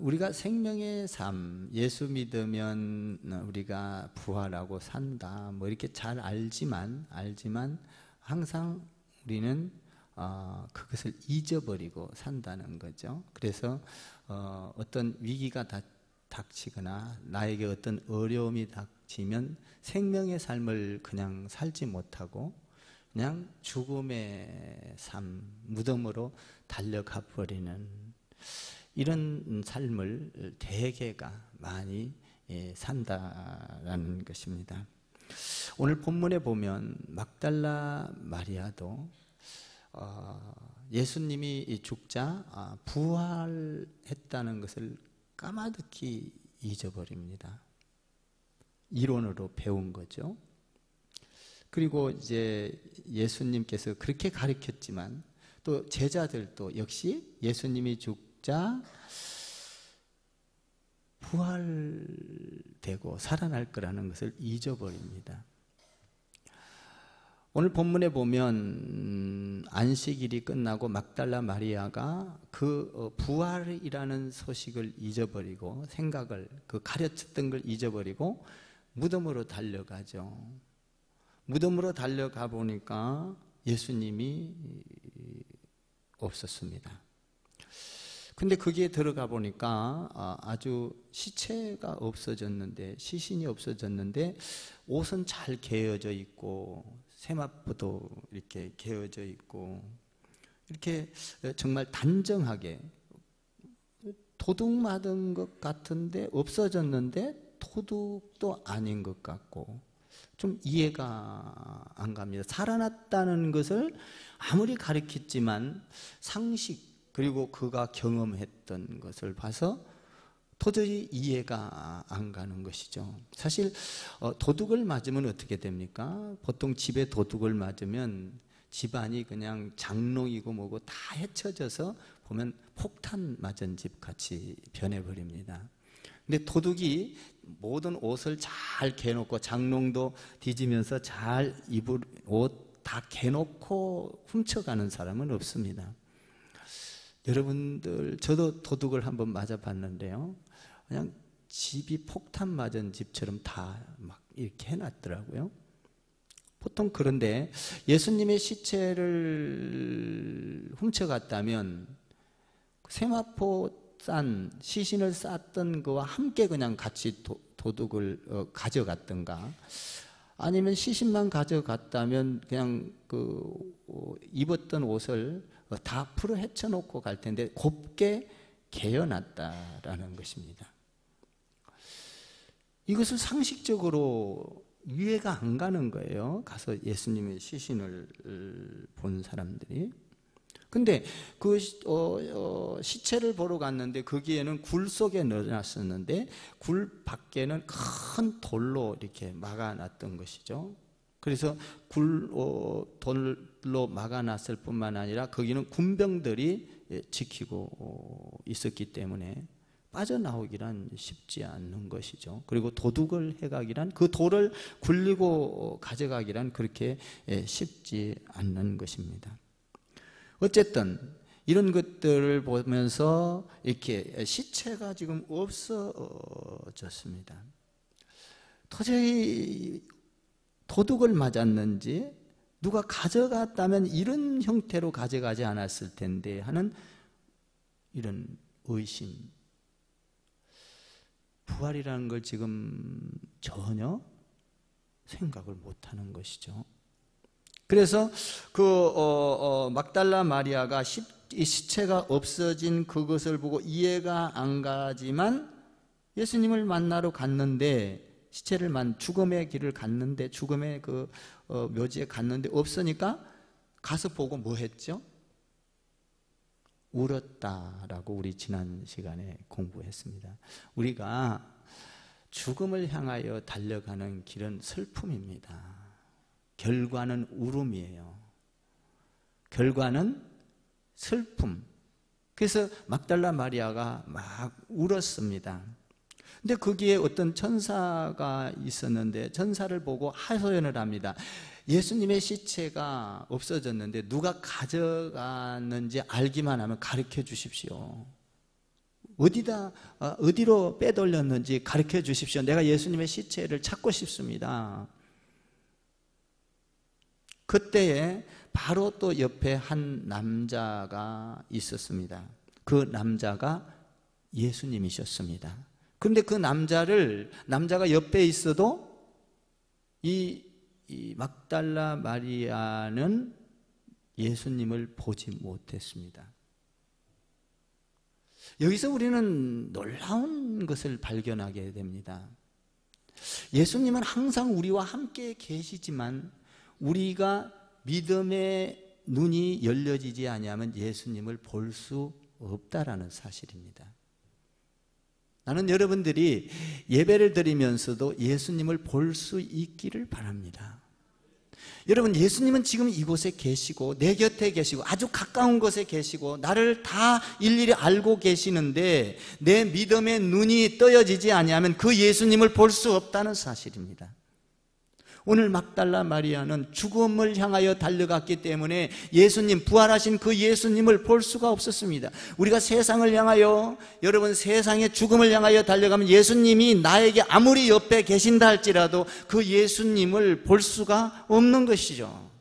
우리가 생명의 삶, 예수 믿으면 우리가 부활하고 산다, 뭐 이렇게 잘 알지만 항상 우리는 그것을 잊어버리고 산다는 거죠. 그래서 어떤 위기가 닥치거나 나에게 어떤 어려움이 닥치면 생명의 삶을 그냥 살지 못하고 그냥 죽음의 삶, 무덤으로 달려가 버리는 이런 삶을 대개가 많이 산다라는 것입니다. 오늘 본문에 보면 막달라 마리아도 예수님이 죽자 부활했다는 것을 까마득히 잊어버립니다. 이론으로 배운 거죠. 그리고 이제 예수님께서 그렇게 가르쳤지만 또 제자들도 역시 예수님이 죽자 부활되고 살아날 거라는 것을 잊어버립니다. 오늘 본문에 보면 안식일이 끝나고 막달라 마리아가 그 부활이라는 소식을 잊어버리고 생각을, 그 가르쳤던 걸 잊어버리고 무덤으로 달려가죠. 무덤으로 달려가 보니까 예수님이 없었습니다. 근데 거기에 들어가 보니까 아주 시체가 없어졌는데, 시신이 없어졌는데 옷은 잘 개어져 있고 세마포도 이렇게 개어져 있고 이렇게 정말 단정하게 도둑 맞은 것 같은데 없어졌는데 도둑도 아닌 것 같고 좀 이해가 안 갑니다. 살아났다는 것을 아무리 가르쳤지만 상식 그리고 그가 경험했던 것을 봐서 도저히 이해가 안 가는 것이죠. 사실 도둑을 맞으면 어떻게 됩니까? 보통 집에 도둑을 맞으면 집안이 그냥 장롱이고 뭐고 다 헤쳐져서 보면 폭탄 맞은 집 같이 변해버립니다. 근데 도둑이 모든 옷을 잘 개놓고 장롱도 뒤지면서 잘 입을 옷 다 개놓고 훔쳐가는 사람은 없습니다. 여러분들, 저도 도둑을 한번 맞아봤는데요, 그냥 집이 폭탄 맞은 집처럼 다 막 이렇게 해놨더라고요. 보통 그런데 예수님의 시체를 훔쳐갔다면 세마포 싼 시신을 쌌던 거와 함께 그냥 같이 도둑을 가져갔던가, 아니면 시신만 가져갔다면 그냥 그 입었던 옷을 다 풀어 헤쳐놓고 갈 텐데 곱게 개어놨다라는 것입니다. 이것을 상식적으로 이해가 안 가는 거예요. 가서 예수님의 시신을 본 사람들이. 근데 그 시체를 보러 갔는데 거기에는 굴 속에 넣어놨었는데 굴 밖에는 큰 돌로 이렇게 막아놨던 것이죠. 그래서 돌로 막아놨을 뿐만 아니라 거기는 군병들이 지키고 있었기 때문에 빠져나오기란 쉽지 않는 것이죠. 그리고 도둑을 해가기란, 그 돌을 굴리고 가져가기란 그렇게 쉽지 않는 것입니다. 어쨌든 이런 것들을 보면서 이렇게 시체가 지금 없어졌습니다. 도저히 도둑을 맞았는지 누가 가져갔다면 이런 형태로 가져가지 않았을 텐데 하는 이런 의심. 부활이라는 걸 지금 전혀 생각을 못하는 것이죠. 그래서 막달라 마리아가 이 시체가 없어진 그것을 보고 이해가 안 가지만 예수님을 만나러 갔는데, 시체를 죽음의 길을 갔는데, 죽음의 그 묘지에 갔는데 없으니까 가서 보고 뭐 했죠? 울었다라고 우리 지난 시간에 공부했습니다. 우리가 죽음을 향하여 달려가는 길은 슬픔입니다. 결과는 울음이에요. 결과는 슬픔. 그래서 막달라 마리아가 막 울었습니다. 근데 거기에 어떤 천사가 있었는데 천사를 보고 하소연을 합니다. 예수님의 시체가 없어졌는데 누가 가져갔는지 알기만 하면 가르쳐 주십시오. 어디로 빼돌렸는지 가르쳐 주십시오. 내가 예수님의 시체를 찾고 싶습니다. 그때에 바로 또 옆에 한 남자가 있었습니다. 그 남자가 예수님이셨습니다. 그런데 그 남자가 옆에 있어도 이 막달라 마리아는 예수님을 보지 못했습니다. 여기서 우리는 놀라운 것을 발견하게 됩니다. 예수님은 항상 우리와 함께 계시지만 우리가 믿음의 눈이 열려지지 아니하면 예수님을 볼 수 없다라는 사실입니다. 나는 여러분들이 예배를 드리면서도 예수님을 볼 수 있기를 바랍니다. 여러분, 예수님은 지금 이곳에 계시고 내 곁에 계시고 아주 가까운 곳에 계시고 나를 다 일일이 알고 계시는데 내 믿음의 눈이 떠여지지 아니하면 그 예수님을 볼 수 없다는 사실입니다. 오늘 막달라 마리아는 죽음을 향하여 달려갔기 때문에 예수님, 부활하신 그 예수님을 볼 수가 없었습니다. 우리가 세상을 향하여, 여러분, 세상의 죽음을 향하여 달려가면 예수님이 나에게 아무리 옆에 계신다 할지라도 그 예수님을 볼 수가 없는 것이죠.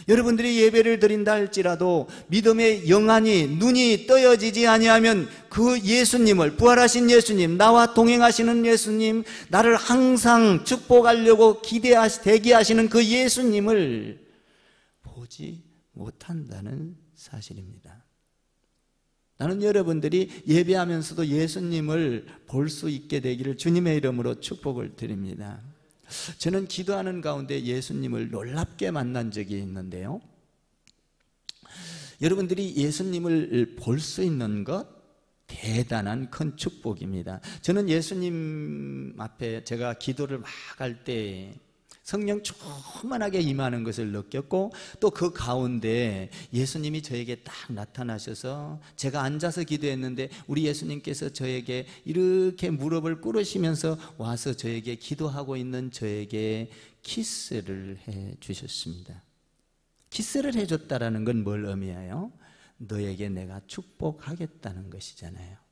여러분들이 예배를 드린다 할지라도 믿음의 영안이, 눈이 떠여지지 아니하면 그 예수님을, 부활하신 예수님, 나와 동행하시는 예수님, 나를 항상 축복하려고 대기하시는 그 예수님을 보지 못한다는 사실입니다. 나는 여러분들이 예배하면서도 예수님을 볼 수 있게 되기를 주님의 이름으로 축복을 드립니다. 저는 기도하는 가운데 예수님을 놀랍게 만난 적이 있는데요, 여러분들이 예수님을 볼 수 있는 것 대단한 큰 축복입니다. 저는 예수님 앞에 제가 기도를 막 할 때 성령 충만하게 임하는 것을 느꼈고, 또 그 가운데 예수님이 저에게 딱 나타나셔서 제가 앉아서 기도했는데 우리 예수님께서 저에게 이렇게 무릎을 꿇으시면서 와서 저에게 기도하고 있는 저에게 키스를 해 주셨습니다. 키스를 해줬다라는 건 뭘 의미해요? 너에게 내가 축복하겠다는 것이잖아요.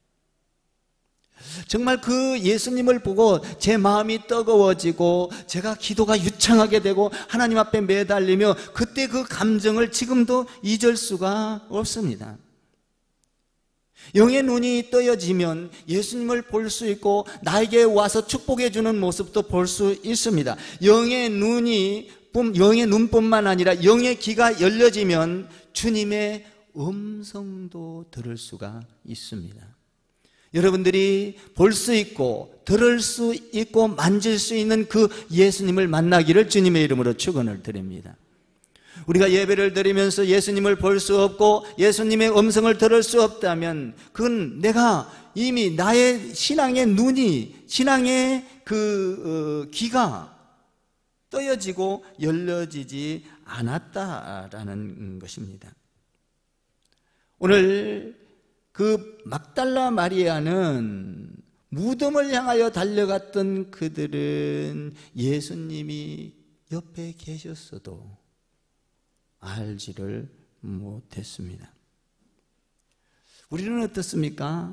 정말 그 예수님을 보고 제 마음이 뜨거워지고 제가 기도가 유창하게 되고 하나님 앞에 매달리며 그때 그 감정을 지금도 잊을 수가 없습니다. 영의 눈이 떠여지면 예수님을 볼 수 있고 나에게 와서 축복해 주는 모습도 볼 수 있습니다. 영의 눈뿐만 아니라 영의 귀가 열려지면 주님의 음성도 들을 수가 있습니다. 여러분들이 볼 수 있고 들을 수 있고 만질 수 있는 그 예수님을 만나기를 주님의 이름으로 축원을 드립니다. 우리가 예배를 드리면서 예수님을 볼 수 없고 예수님의 음성을 들을 수 없다면 그건 내가 이미 나의 신앙의 눈이, 신앙의 귀가 떠여지고 열려지지 않았다라는 것입니다. 오늘 그 막달라 마리아는 무덤을 향하여 달려갔던 그들은 예수님이 옆에 계셨어도 알지를 못했습니다. 우리는 어떻습니까?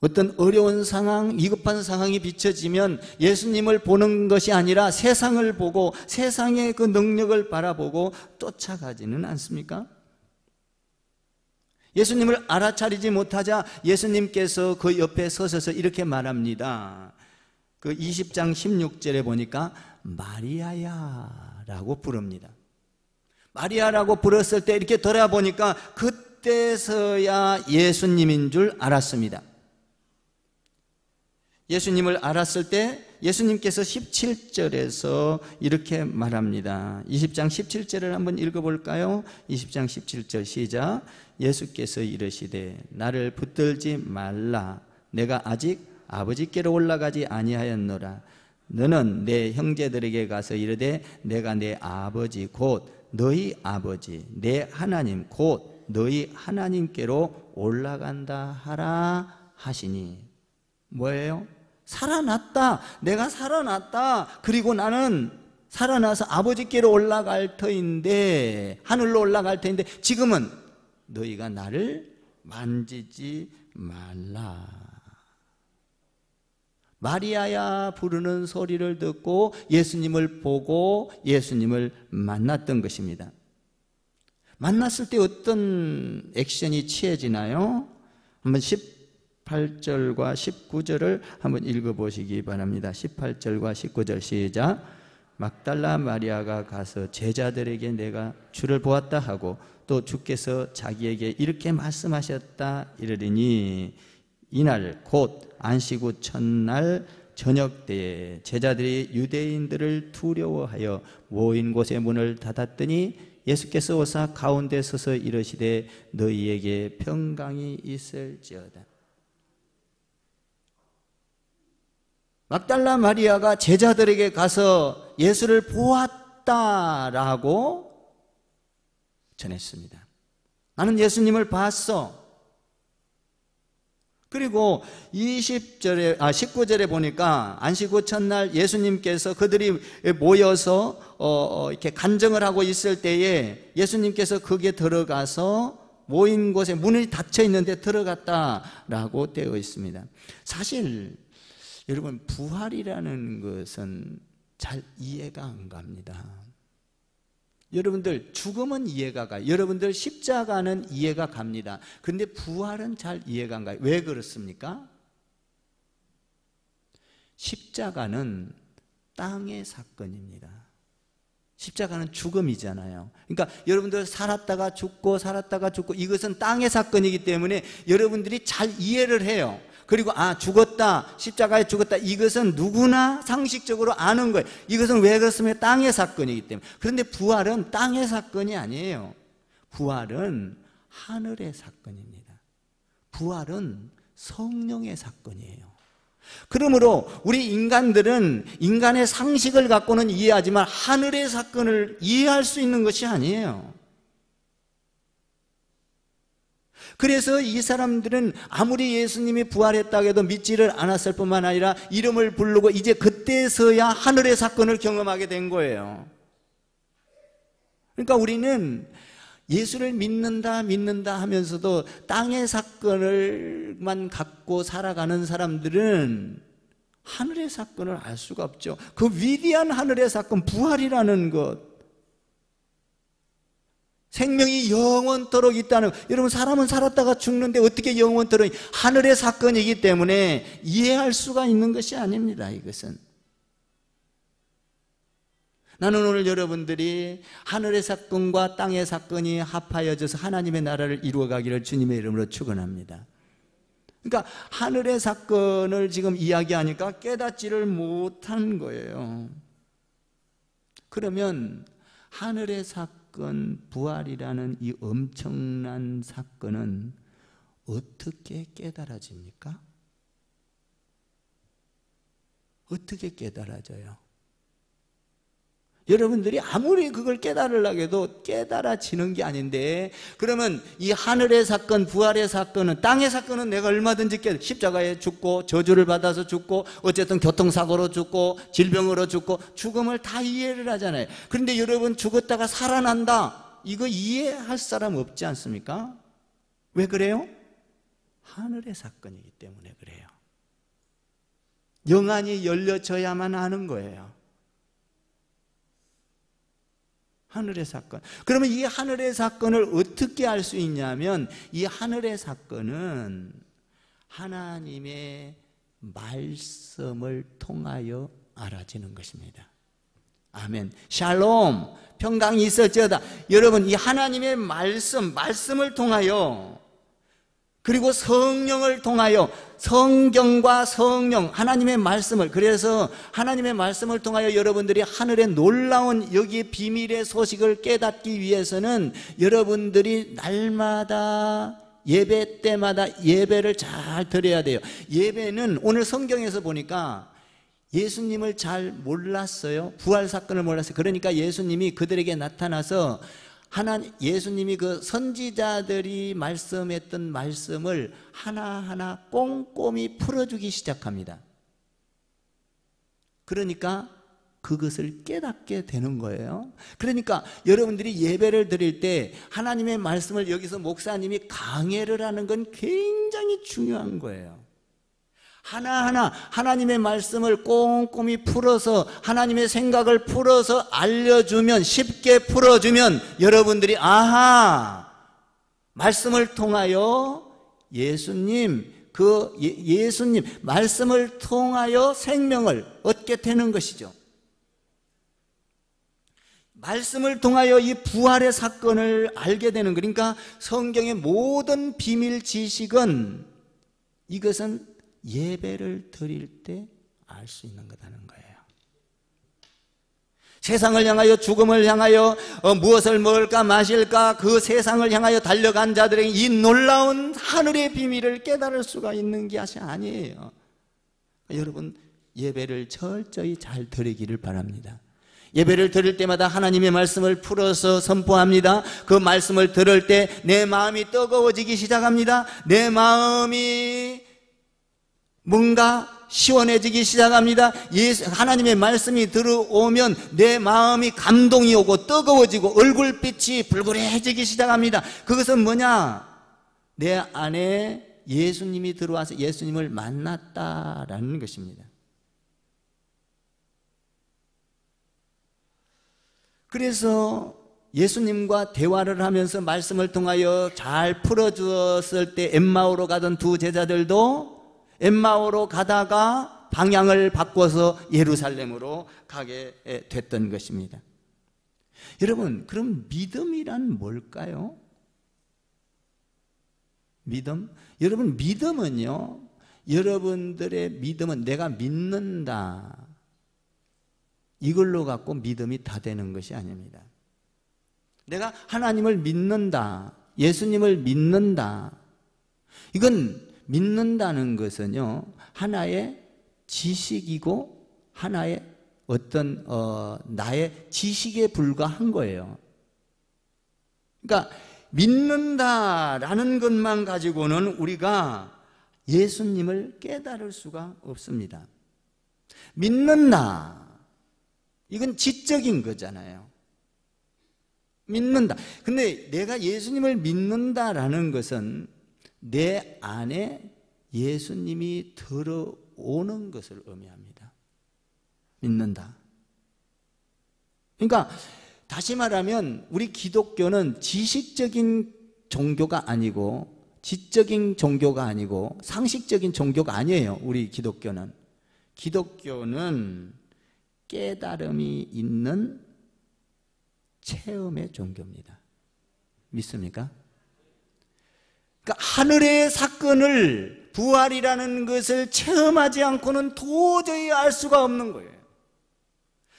어떤 어려운 상황, 위급한 상황이 비춰지면 예수님을 보는 것이 아니라 세상을 보고 세상의 그 능력을 바라보고 쫓아가지는 않습니까? 예수님을 알아차리지 못하자 예수님께서 그 옆에 서셔서 이렇게 말합니다. 그 20장 16절에 보니까 마리아야 라고 부릅니다. 마리아라고 불렀을 때 이렇게 돌아보니까 그때서야 예수님인 줄 알았습니다. 예수님을 알았을 때 예수님께서 17절에서 이렇게 말합니다. 20장 17절을 한번 읽어볼까요? 20장 17절 시작. 예수께서 이르시되 나를 붙들지 말라. 내가 아직 아버지께로 올라가지 아니하였노라. 너는 내 형제들에게 가서 이르되 내가 내 아버지 곧 너희 아버지 내 하나님 곧 너희 하나님께로 올라간다 하라 하시니. 뭐예요? 살아났다. 내가 살아났다. 그리고 나는 살아나서 아버지께로 올라갈 터인데, 하늘로 올라갈 터인데 지금은 너희가 나를 만지지 말라. 마리아야 부르는 소리를 듣고 예수님을 보고 예수님을 만났던 것입니다. 만났을 때 어떤 액션이 취해지나요? 한번 18절과 19절을 한번 읽어보시기 바랍니다. 18절과 19절 시작. 막달라 마리아가 가서 제자들에게 내가 주를 보았다 하고 또 주께서 자기에게 이렇게 말씀하셨다 이르리니 이날 곧 안식 후 첫날 저녁 때에 제자들이 유대인들을 두려워하여 모인 곳의 문을 닫았더니 예수께서 오사 가운데 서서 이르시되 너희에게 평강이 있을지어다. 막달라 마리아가 제자들에게 가서 예수를 보았다라고 전했습니다. 나는 예수님을 봤어. 그리고 19절에 보니까 안식 후 첫날 예수님께서 그들이 모여서 이렇게 간증을 하고 있을 때에 예수님께서 거기에 들어가서 모인 곳에 문이 닫혀 있는데 들어갔다라고 되어 있습니다. 사실 여러분 부활이라는 것은 잘 이해가 안 갑니다. 여러분들 죽음은 이해가 가요. 여러분들 십자가는 이해가 갑니다. 그런데 부활은 잘 이해가 안 가요. 왜 그렇습니까? 십자가는 땅의 사건입니다. 십자가는 죽음이잖아요. 그러니까 여러분들 살았다가 죽고 이것은 땅의 사건이기 때문에 여러분들이 잘 이해를 해요. 그리고 죽었다, 십자가에 죽었다, 이것은 누구나 상식적으로 아는 거예요. 이것은 왜 그렇습니까? 땅의 사건이기 때문에. 그런데 부활은 땅의 사건이 아니에요. 부활은 하늘의 사건입니다. 부활은 성령의 사건이에요. 그러므로 우리 인간들은 인간의 상식을 갖고는 이해하지만 하늘의 사건을 이해할 수 있는 것이 아니에요. 그래서 이 사람들은 아무리 예수님이 부활했다고 해도 믿지를 않았을 뿐만 아니라 이름을 부르고 이제 그때서야 하늘의 사건을 경험하게 된 거예요. 그러니까 우리는 예수를 믿는다 하면서도 땅의 사건을만 갖고 살아가는 사람들은 하늘의 사건을 알 수가 없죠. 그 위대한 하늘의 사건, 부활이라는 것, 생명이 영원토록 있다는 것. 여러분, 사람은 살았다가 죽는데 어떻게 영원토록, 하늘의 사건이기 때문에 이해할 수가 있는 것이 아닙니다. 이것은 나는 오늘 여러분들이 하늘의 사건과 땅의 사건이 합하여져서 하나님의 나라를 이루어가기를 주님의 이름으로 축원합니다. 그러니까 하늘의 사건을 지금 이야기하니까 깨닫지를 못한 거예요. 그러면 하늘의 사건, 부활이라는 이 엄청난 사건은 어떻게 깨달아집니까? 어떻게 깨달아져요? 여러분들이 아무리 그걸 깨달으려고 해도 깨달아지는 게 아닌데, 그러면 이 하늘의 사건, 부활의 사건은, 땅의 사건은 내가 얼마든지 십자가에 죽고 저주를 받아서 죽고 어쨌든 교통사고로 죽고 질병으로 죽고 죽음을 다 이해를 하잖아요. 그런데 여러분, 죽었다가 살아난다, 이거 이해할 사람 없지 않습니까? 왜 그래요? 하늘의 사건이기 때문에 그래요. 영안이 열려져야만 하는 거예요. 하늘의 사건. 그러면 이 하늘의 사건을 어떻게 알 수 있냐면, 이 하늘의 사건은 하나님의 말씀을 통하여 알아지는 것입니다. 아멘. 샬롬, 평강이 있을지어다. 여러분, 이 하나님의 말씀을 통하여, 그리고 성령을 통하여, 성경과 성령, 하나님의 말씀을, 그래서 하나님의 말씀을 통하여 여러분들이 하늘의 놀라운 여기에 비밀의 소식을 깨닫기 위해서는 여러분들이 날마다 예배 때마다 예배를 잘 드려야 돼요. 예배는 오늘 성경에서 보니까 예수님을 잘 몰랐어요. 부활 사건을 몰랐어요. 그러니까 예수님이 그들에게 나타나서 예수님이 그 선지자들이 말씀했던 말씀을 하나하나 꼼꼼히 풀어주기 시작합니다. 그러니까 그것을 깨닫게 되는 거예요. 그러니까 여러분들이 예배를 드릴 때 하나님의 말씀을 여기서 목사님이 강해를 하는 건 굉장히 중요한 거예요. 하나하나 하나님의 말씀을 꼼꼼히 풀어서 하나님의 생각을 풀어서 알려주면, 쉽게 풀어주면 여러분들이 아하, 말씀을 통하여 예수님 말씀을 통하여 생명을 얻게 되는 것이죠. 말씀을 통하여 이 부활의 사건을 알게 되는, 그러니까 성경의 모든 비밀 지식은 이것은 예배를 드릴 때 알 수 있는 거라는 거예요. 세상을 향하여, 죽음을 향하여 무엇을 먹을까 마실까 그 세상을 향하여 달려간 자들에게 이 놀라운 하늘의 비밀을 깨달을 수가 있는 것이 아니에요. 여러분, 예배를 철저히 잘 드리기를 바랍니다. 예배를 드릴 때마다 하나님의 말씀을 풀어서 선포합니다. 그 말씀을 들을 때 내 마음이 뜨거워지기 시작합니다. 내 마음이 뭔가 시원해지기 시작합니다. 하나님의 말씀이 들어오면 내 마음이 감동이 오고 뜨거워지고 얼굴빛이 불그레해지기 시작합니다. 그것은 뭐냐? 내 안에 예수님이 들어와서 예수님을 만났다라는 것입니다. 그래서 예수님과 대화를 하면서 말씀을 통하여 잘 풀어주었을 때 엠마오로 가던 두 제자들도 엠마오로 가다가 방향을 바꿔서 예루살렘으로 가게 됐던 것입니다. 여러분, 그럼 믿음이란 뭘까요? 믿음? 여러분, 믿음은요, 여러분들의 믿음은 내가 믿는다, 이걸로 갖고 믿음이 다 되는 것이 아닙니다. 내가 하나님을 믿는다, 예수님을 믿는다, 이건 믿는다는 것은요, 하나의 지식이고 하나의 어떤 나의 지식에 불과한 거예요. 그러니까 믿는다라는 것만 가지고는 우리가 예수님을 깨달을 수가 없습니다. 믿는다, 이건 지적인 거잖아요. 믿는다. 근데 내가 예수님을 믿는다라는 것은 내 안에 예수님이 들어오는 것을 의미합니다. 믿는다. 그러니까 다시 말하면 우리 기독교는 지식적인 종교가 아니고 지적인 종교가 아니고 상식적인 종교가 아니에요. 우리 기독교는 깨달음이 있는 체험의 종교입니다. 믿습니까? 그러니까 하늘의 사건을, 부활이라는 것을 체험하지 않고는 도저히 알 수가 없는 거예요.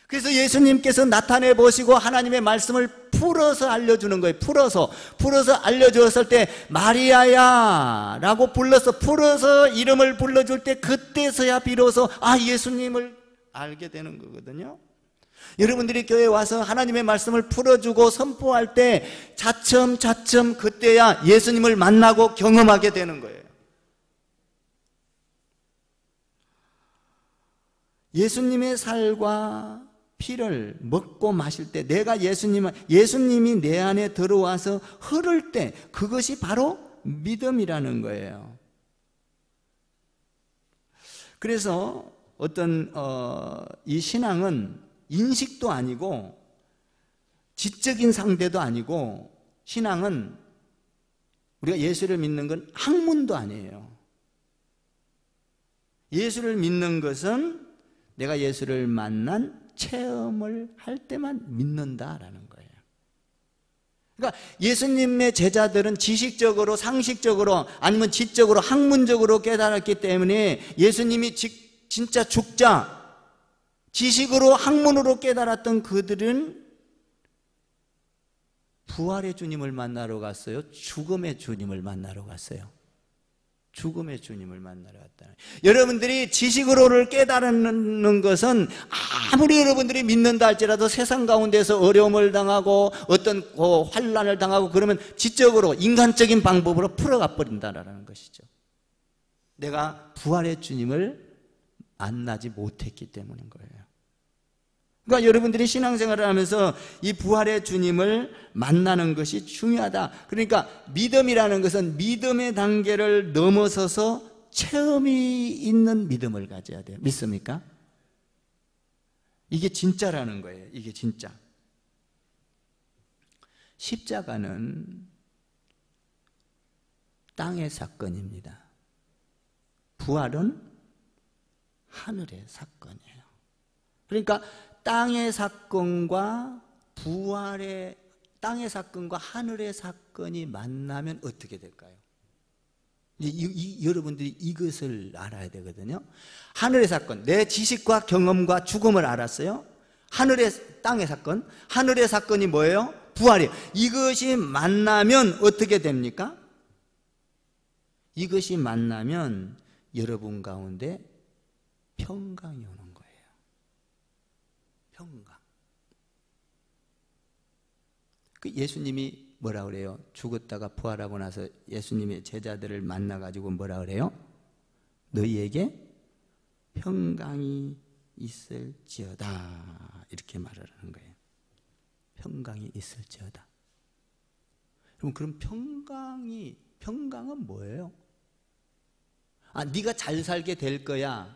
그래서 예수님께서 나타내 보시고 하나님의 말씀을 풀어서 알려주는 거예요. 풀어서 알려주었을 때 마리아야 라고 풀어서 이름을 불러줄 때 그때서야 비로소 예수님을 알게 되는 거거든요. 여러분들이 교회에 와서 하나님의 말씀을 풀어주고 선포할 때 차츰 그때야 예수님을 만나고 경험하게 되는 거예요. 예수님의 살과 피를 먹고 마실 때 내가 예수님이 내 안에 들어와서 흐를 때 그것이 바로 믿음이라는 거예요. 그래서 이 신앙은 인식도 아니고 지적인 상대도 아니고, 신앙은 우리가 예수를 믿는 건 학문도 아니에요. 예수를 믿는 것은 내가 예수를 만난 체험을 할 때만 믿는다라는 거예요. 그러니까 예수님의 제자들은 지식적으로, 상식적으로, 아니면 지적으로, 학문적으로 깨달았기 때문에 예수님이 진짜 죽자 지식으로, 학문으로 깨달았던 그들은 부활의 주님을 만나러 갔어요? 죽음의 주님을 만나러 갔어요? 죽음의 주님을 만나러 갔다. 여러분들이 지식으로를 깨달는 것은 아무리 여러분들이 믿는다 할지라도 세상 가운데서 어려움을 당하고 어떤 환난을 당하고 그러면 지적으로, 인간적인 방법으로 풀어가 버린다라는 것이죠. 내가 부활의 주님을 만나지 못했기 때문인 거예요. 그러니까 여러분들이 신앙생활을 하면서 이 부활의 주님을 만나는 것이 중요하다. 그러니까 믿음이라는 것은 믿음의 단계를 넘어서서 체험이 있는 믿음을 가져야 돼요. 믿습니까? 이게 진짜라는 거예요. 이게 진짜. 십자가는 땅의 사건입니다. 부활은 하늘의 사건이에요. 그러니까 땅의 사건과 땅의 사건과 하늘의 사건이 만나면 어떻게 될까요? 여러분들이 이것을 알아야 되거든요. 하늘의 사건, 내 지식과 경험과 죽음을 알았어요. 땅의 사건, 하늘의 사건이 뭐예요? 부활이에요. 이것이 만나면 어떻게 됩니까? 이것이 만나면 여러분 가운데 평강이 오는 거예요. 평강. 그 예수님이 뭐라 그래요? 죽었다가 부활하고 나서 예수님의 제자들을 만나가지고 뭐라 그래요? 너희에게 평강이 있을지어다. 이렇게 말을 하는 거예요. 평강이 있을지어다. 그럼 평강은 뭐예요? 네가 잘 살게 될 거야.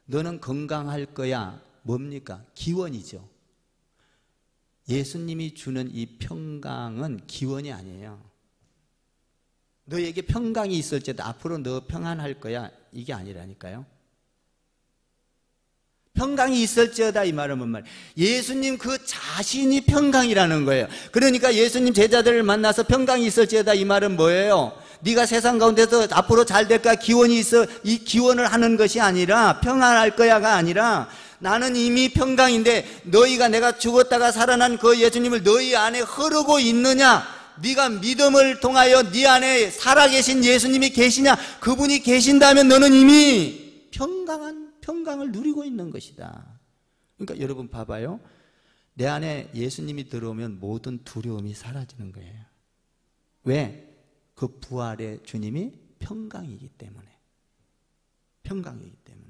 너는 건강할 거야. 뭡니까? 기원이죠. 예수님이 주는 이 평강은 기원이 아니에요. 너에게 평강이 있을지어다. 앞으로 너 평안할 거야. 이게 아니라니까요. 평강이 있을지어다 이 말은 뭔 말이에요? 예수님 그 자신이 평강이라는 거예요. 그러니까 예수님 제자들을 만나서 평강이 있을지어다 이 말은 뭐예요? 네가 세상 가운데서 앞으로 잘 될 거야 기원이 있어. 이 기원을 하는 것이 아니라 평안할 거야가 아니라 나는 이미 평강인데 너희가 내가 죽었다가 살아난 그 예수님을 너희 안에 흐르고 있느냐? 네가 믿음을 통하여 네 안에 살아계신 예수님이 계시냐? 그분이 계신다면 너는 이미 평강을 누리고 있는 것이다. 그러니까 여러분 봐봐요. 내 안에 예수님이 들어오면 모든 두려움이 사라지는 거예요. 왜? 그 부활의 주님이 평강이기 때문에. 평강이기 때문에.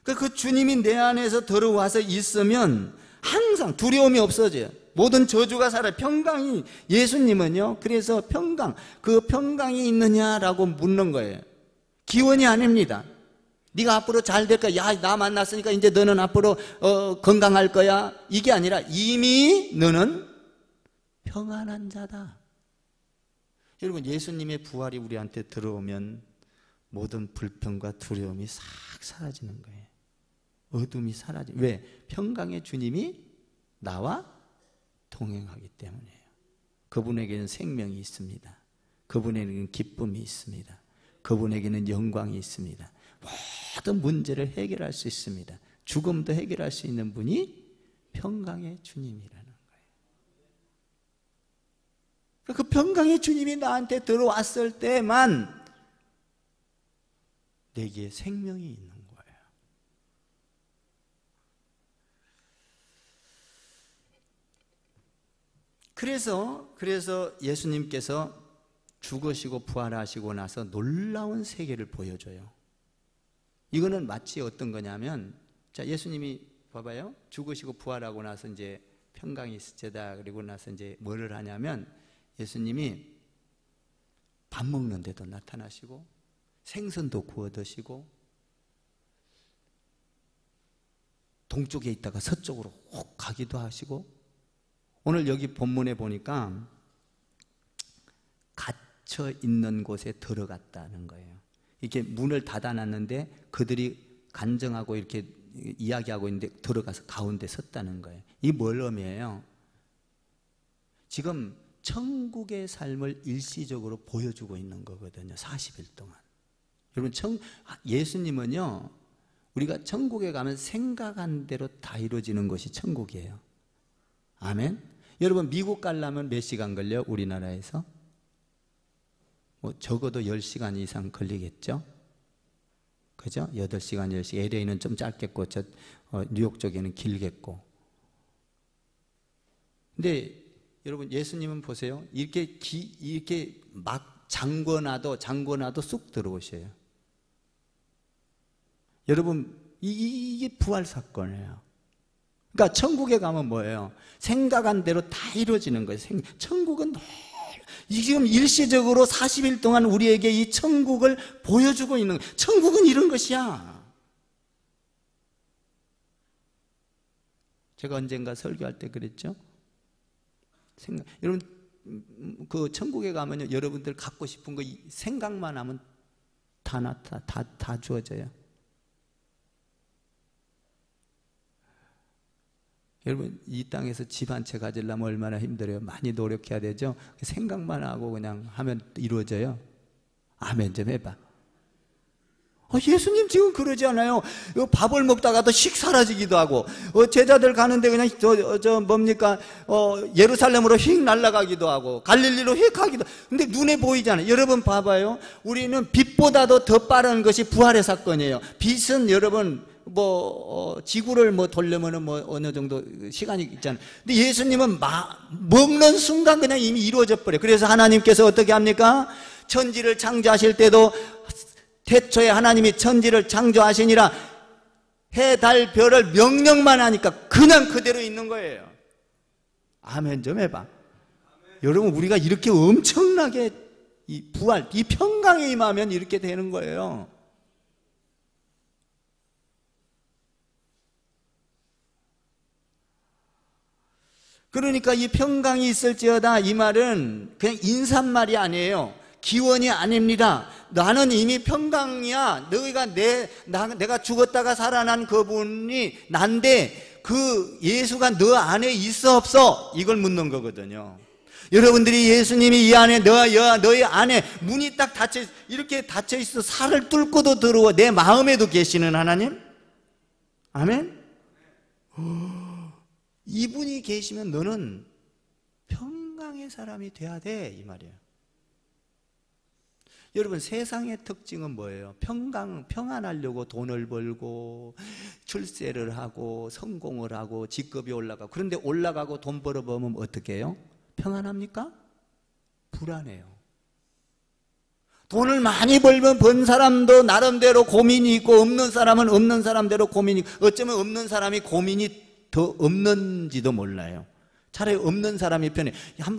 그 주님이 내 안에서 들어와서 있으면 항상 두려움이 없어져요. 모든 저주가 사라져요. 평강이, 예수님은요, 그래서 그 평강이 있느냐라고 묻는 거예요. 기원이 아닙니다. 네가 앞으로 잘 될 거야. 야, 나 만났으니까 이제 너는 앞으로 건강할 거야. 이게 아니라 이미 너는 평안한 자다. 여러분, 예수님의 부활이 우리한테 들어오면 모든 불평과 두려움이 싹 사라지는 거예요. 어둠이 사라지. 왜? 평강의 주님이 나와 동행하기 때문이에요. 그분에게는 생명이 있습니다. 그분에게는 기쁨이 있습니다. 그분에게는 영광이 있습니다. 모든 문제를 해결할 수 있습니다. 죽음도 해결할 수 있는 분이 평강의 주님이라는 거예요. 그 평강의 주님이 나한테 들어왔을 때만 내게 생명이 있는 거예요. 그래서 예수님께서 죽으시고 부활하시고 나서 놀라운 세계를 보여줘요. 이거는 마치 어떤 거냐면, 자, 예수님이 봐봐요. 죽으시고 부활하고 나서 이제 평강이 있으다. 그리고 나서 이제 뭐를 하냐면, 예수님이 밥 먹는 데도 나타나시고, 생선도 구워 드시고, 동쪽에 있다가 서쪽으로 혹 가기도 하시고, 오늘 여기 본문에 보니까 갇혀 있는 곳에 들어갔다는 거예요. 이렇게 문을 닫아놨는데 그들이 간증하고 이렇게 이야기하고 있는데 들어가서 가운데 섰다는 거예요. 이게 뭘 의미해요? 지금 천국의 삶을 일시적으로 보여주고 있는 거거든요. 40일 동안. 여러분, 예수님은요, 우리가 천국에 가면 생각한 대로 다 이루어지는 것이 천국이에요. 아멘. 여러분, 미국 가려면 몇 시간 걸려? 우리나라에서? 적어도 10시간 이상 걸리겠죠? 그죠? 8시간, 10시간. LA는 좀 짧겠고, 뉴욕 쪽에는 길겠고. 근데 여러분, 예수님은 보세요. 이렇게 막 잠궈놔도 쑥 들어오셔요. 여러분, 이게 부활 사건이에요. 그러니까 천국에 가면 뭐예요? 생각한 대로 다 이루어지는 거예요. 천국은 지금 일시적으로 40일 동안 우리에게 이 천국을 보여주고 있는 거예요. 천국은 이런 것이야. 제가 언젠가 설교할 때 그랬죠? 여러분, 그 천국에 가면요, 여러분들 갖고 싶은 거 생각만 하면 다 주어져요. 여러분, 이 땅에서 집 한 채 가지려면 얼마나 힘들어요? 많이 노력해야 되죠? 생각만 하고 그냥 하면 이루어져요. 아멘 좀 해봐. 예수님 지금 그러지 않아요? 밥을 먹다가도 식 사라지기도 하고, 제자들 가는데 그냥 예루살렘으로 휙 날아가기도 하고, 갈릴리로 휙 가기도. 근데 눈에 보이잖아요. 여러분 봐봐요. 우리는 빛보다도 더 빠른 것이 부활의 사건이에요. 빛은 여러분 지구를 돌려면은 어느 정도 시간이 있잖아요. 근데 예수님은 먹는 순간 그냥 이미 이루어져 버려요. 그래서 하나님께서 어떻게 합니까? 천지를 창조하실 때도 태초에 하나님이 천지를 창조하시니라 해, 달, 별을 명령만 하니까 그냥 그대로 있는 거예요. 아멘 좀 해봐. 여러분, 우리가 이렇게 엄청나게 이 부활, 이 평강에 임하면 이렇게 되는 거예요. 그러니까 이 평강이 있을지어다, 이 말은 그냥 인사말이 아니에요. 기원이 아닙니다. 나는 이미 평강이야. 내가 죽었다가 살아난 그분이 난데 그 예수가 너 안에 있어 없어? 이걸 묻는 거거든요. 여러분들이 예수님이 이 안에 너희 안에 문이 딱 이렇게 닫혀 있어 살을 뚫고도 들어와 내 마음에도 계시는 하나님? 아멘? 이분이 계시면 너는 평강의 사람이 돼야 돼, 이 말이에요. 여러분, 세상의 특징은 뭐예요? 평안하려고 돈을 벌고 출세를 하고 성공을 하고 직급이 올라가고, 그런데 올라가고 돈 벌어보면 어떻게 해요? 평안합니까? 불안해요. 돈을 많이 벌면 번 사람도 나름대로 고민이 있고, 없는 사람은 없는 사람대로 고민이 있고, 어쩌면 없는 사람이 고민이 더 없는지도 몰라요. 차라리 없는 사람이 편해.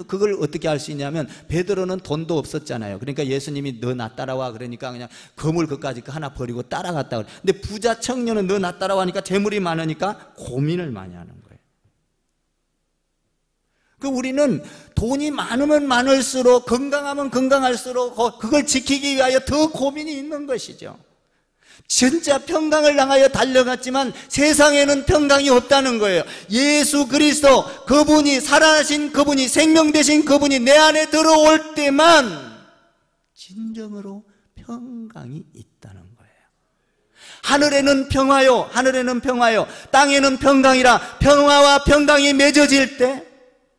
그걸 어떻게 알 수 있냐면, 베드로는 돈도 없었잖아요. 그러니까 예수님이 너 나 따라와 그러니까 그냥 거물 그까짓 거 하나 버리고 따라갔다 그래. 근데 부자 청년은 너 나 따라와 하니까 재물이 많으니까 고민을 많이 하는 거예요. 우리는 돈이 많으면 많을수록, 건강하면 건강할수록 그걸 지키기 위하여 더 고민이 있는 것이죠. 진짜 평강을 향하여 달려갔지만 세상에는 평강이 없다는 거예요. 예수 그리스도, 그분이 살아나신 그분이, 생명 되신 그분이 내 안에 들어올 때만 진정으로 평강이 있다는 거예요. 하늘에는 평화요, 하늘에는 평화요, 땅에는 평강이라. 평화와 평강이 맺어질 때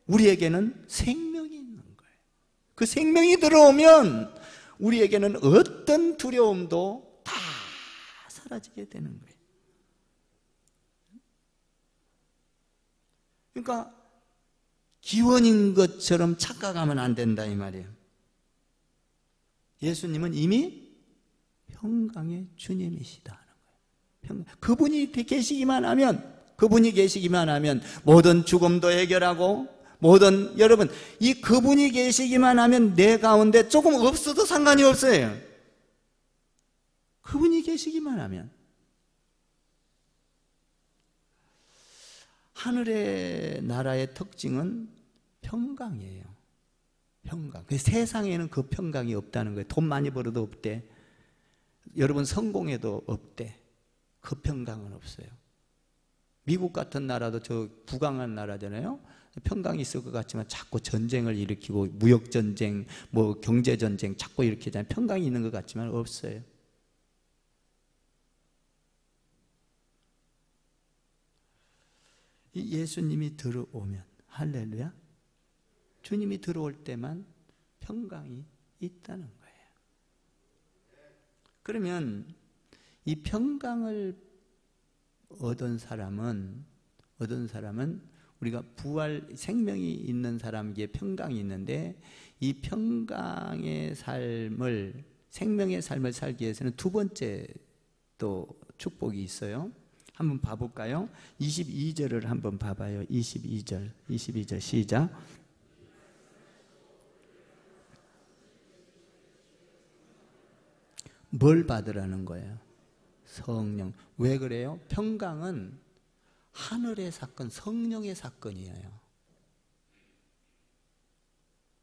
우리에게는 생명이 있는 거예요. 그 생명이 들어오면 우리에게는 어떤 두려움도 다 사라지게 되는 거예요. 그러니까 기원인 것처럼 착각하면 안 된다, 이 말이에요. 예수님은 이미 평강의 주님이시다 하는 거예요. 그분이 계시기만 하면 모든 죽음도 해결하고, 여러분, 이 그분이 계시기만 하면 내 가운데 조금 없어도 상관이 없어요. 그분이 계시기만 하면. 하늘의 나라의 특징은 평강이에요. 평강. 세상에는 그 평강이 없다는 거예요. 돈 많이 벌어도 없대. 여러분, 성공해도 없대. 그 평강은 없어요. 미국 같은 나라도 저 부강한 나라잖아요. 평강이 있을 것 같지만 자꾸 전쟁을 일으키고, 무역전쟁, 경제전쟁 자꾸 일으키잖아요. 평강이 있는 것 같지만 없어요. 예수님이 들어오면, 할렐루야, 주님이 들어올 때만 평강이 있다는 거예요. 그러면 이 평강을 얻은 사람은 우리가 부활, 생명이 있는 사람에게 평강이 있는데, 이 평강의 삶을, 생명의 삶을 살기 위해서는 두 번째 또 축복이 있어요. 한번 봐볼까요? 22절을 한번 봐봐요. 22절 시작. 뭘 받으라는 거예요? 성령. 왜 그래요? 평강은 하늘의 사건, 성령의 사건이에요.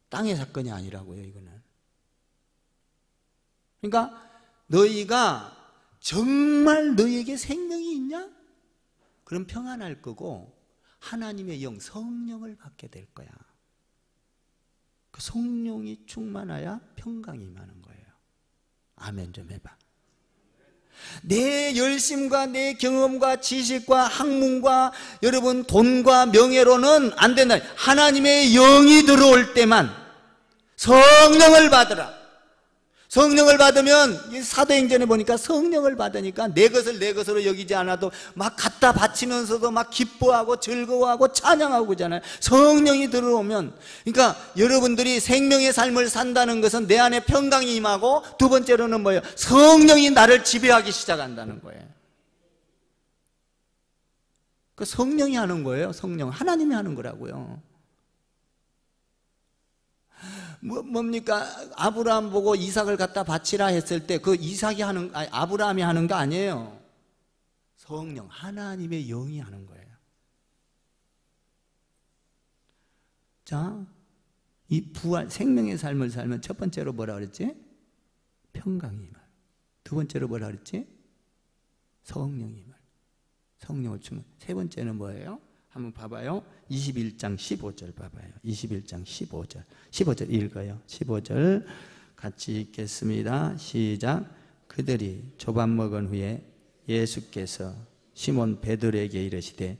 땅의 사건이 아니라고요, 이거는. 그러니까 너희가 정말 너희에게 생명이 있냐? 그럼 평안할 거고 하나님의 영, 성령을 받게 될 거야. 그 성령이 충만해야 평강이 임하는 거예요. 아멘 좀 해봐. 내 열심과 내 경험과 지식과 학문과 여러분 돈과 명예로는 안 된다. 하나님의 영이 들어올 때만 성령을 받으라. 성령을 받으면 사도행전에 보니까 성령을 받으니까 내 것을 내 것으로 여기지 않아도 막 갖다 바치면서도 막 기뻐하고 즐거워하고 찬양하고 그러잖아요. 성령이 들어오면, 그러니까 여러분들이 생명의 삶을 산다는 것은 내 안에 평강이 임하고, 두 번째로는 뭐예요? 성령이 나를 지배하기 시작한다는 거예요. 그 성령이 하는 거예요. 성령, 하나님이 하는 거라고요. 뭡니까? 아브라함 보고 이삭을 갖다 바치라 했을 때 그 이삭이 아브라함이 하는 거 아니에요. 성령, 하나님의 영이 하는 거예요. 자, 이 부활, 생명의 삶을 살면 첫 번째로 뭐라 그랬지? 평강이 임할. 두 번째로 뭐라 그랬지? 성령이 임할. 성령을 주면. 세 번째는 뭐예요? 한번 봐봐요. 21장 15절 봐봐요. 21장 15절 읽어요. 15절 같이 읽겠습니다. 시작. 그들이 조밥 먹은 후에 예수께서 시몬 베드로에게 이르시되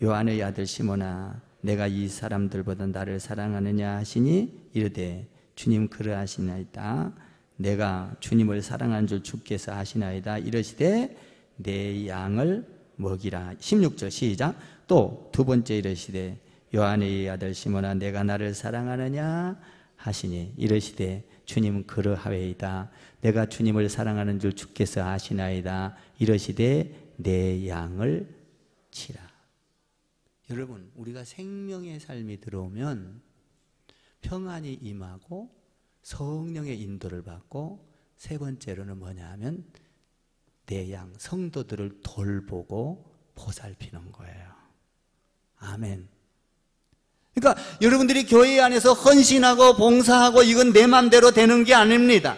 요한의 아들 시몬아 내가 이 사람들보다 나를 사랑하느냐 하시니 이르되 주님 그러하시나이다. 내가 주님을 사랑하는 줄 주께서 아시나이다. 이르시되 내 양을 먹이라. 16절 시작. 또 두 번째 이르시되 요한의 아들 시몬아 내가 나를 사랑하느냐 하시니 이르시되 주님 그러하외이다. 내가 주님을 사랑하는 줄 주께서 아시나이다. 이르시되 내 양을 치라. 여러분, 우리가 생명의 삶이 들어오면 평안이 임하고 성령의 인도를 받고, 세 번째로는 뭐냐 하면 내 양, 성도들을 돌보고 보살피는 거예요. 아멘. 그러니까 여러분들이 교회 안에서 헌신하고 봉사하고 이건 내 맘대로 되는 게 아닙니다.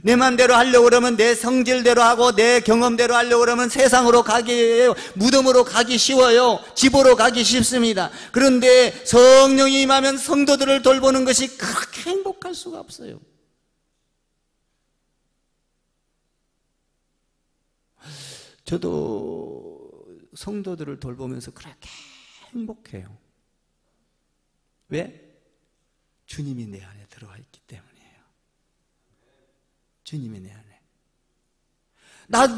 내 맘대로 하려고 그러면 내 성질대로 하고 내 경험대로 하려고 그러면 세상으로 가기, 무덤으로 가기 쉬워요. 집으로 가기 쉽습니다. 그런데 성령이 임하면 성도들을 돌보는 것이 그렇게 행복할 수가 없어요. 저도 성도들을 돌보면서 그렇게 행복해요. 왜? 주님이 내 안에 들어와 있기 때문이에요. 주님이 내 안에.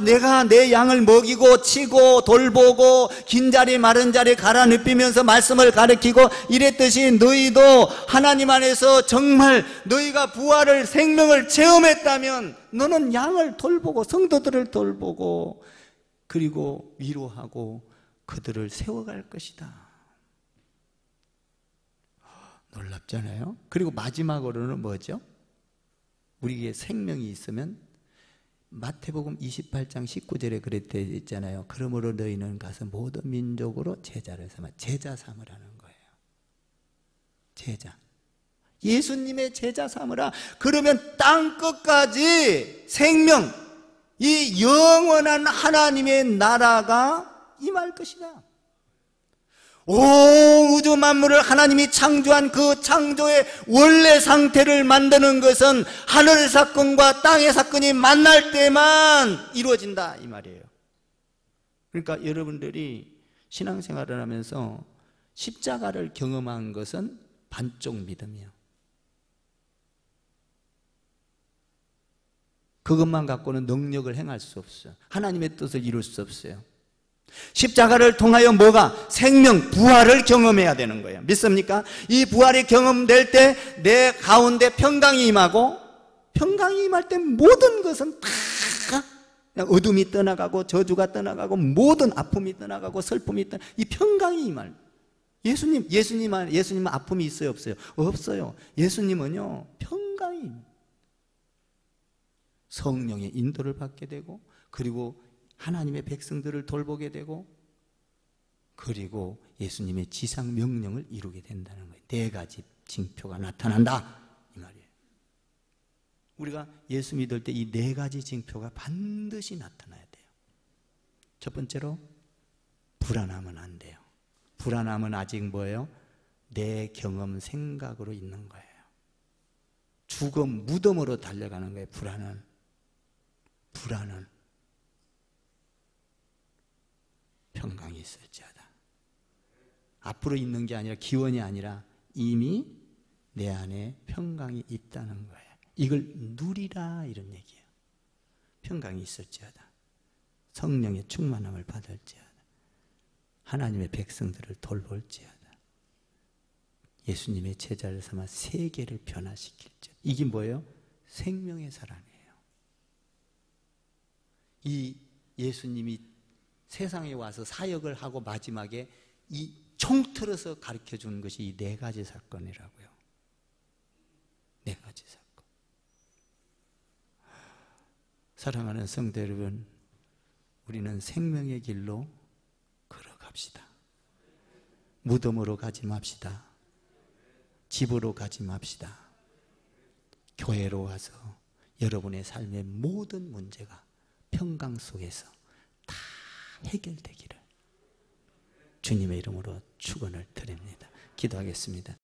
내가 내 양을 먹이고 치고 돌보고 긴 자리 마른 자리 갈아 눕히면서 말씀을 가르치고 이랬듯이 너희도 하나님 안에서 정말 너희가 부활을 생명을 체험했다면 너는 양을 돌보고 성도들을 돌보고 그리고 위로하고 그들을 세워갈 것이다. 놀랍잖아요. 그리고 마지막으로는 뭐죠? 우리에게 생명이 있으면 마태복음 28장 19절에 그랬대 있잖아요. 그러므로 너희는 가서 모든 민족으로 제자를 삼아. 제자 삼으라는 거예요. 제자. 예수님의 제자 삼으라. 그러면 땅 끝까지 생명, 이 영원한 하나님의 나라가 임할 것이다. 온 우주 만물을 하나님이 창조한 그 창조의 원래 상태를 만드는 것은 하늘의 사건과 땅의 사건이 만날 때만 이루어진다 이 말이에요. 그러니까 여러분들이 신앙생활을 하면서 십자가를 경험한 것은 반쪽 믿음이에요. 그것만 갖고는 능력을 행할 수 없어요. 하나님의 뜻을 이룰 수 없어요. 십자가를 통하여 뭐가? 생명, 부활을 경험해야 되는 거예요. 믿습니까? 이 부활이 경험될 때 내 가운데 평강이 임하고, 평강이 임할 때 모든 것은 다 어둠이 떠나가고 저주가 떠나가고 모든 아픔이 떠나가고 슬픔이 떠나, 이 평강이 이 말. 예수님은 아픔이 있어요, 없어요? 없어요. 예수님은요 평강이, 성령의 인도를 받게 되고, 그리고 하나님의 백성들을 돌보게 되고, 그리고 예수님의 지상 명령을 이루게 된다는 거예요. 네 가지 징표가 나타난다 이 말이에요. 우리가 예수 믿을 때 이 네 가지 징표가 반드시 나타나야 돼요. 첫 번째로 불안하면 안 돼요. 불안함은 아직 뭐예요? 내 경험 생각으로 있는 거예요. 죽음 무덤으로 달려가는 거예요. 불안은 평강이 있을지어다. 앞으로 있는 게 아니라, 기원이 아니라 이미 내 안에 평강이 있다는 거예요. 이걸 누리라 이런 얘기예요. 평강이 있을지어다. 성령의 충만함을 받을지어다. 하나님의 백성들을 돌볼지어다. 예수님의 제자를 삼아 세계를 변화시킬지어다. 이게 뭐예요? 생명의 사랑이에요. 이 예수님이 세상에 와서 사역을 하고 마지막에 이 총틀어서 가르쳐 주는 것이 이 네 가지 사건이라고요. 네 가지 사건. 사랑하는 성도 여러분, 우리는 생명의 길로 걸어갑시다. 무덤으로 가지 맙시다. 집으로 가지 맙시다. 교회로 와서 여러분의 삶의 모든 문제가 평강 속에서 다 해결되기를 주님의 이름으로 축원을 드립니다. 기도하겠습니다.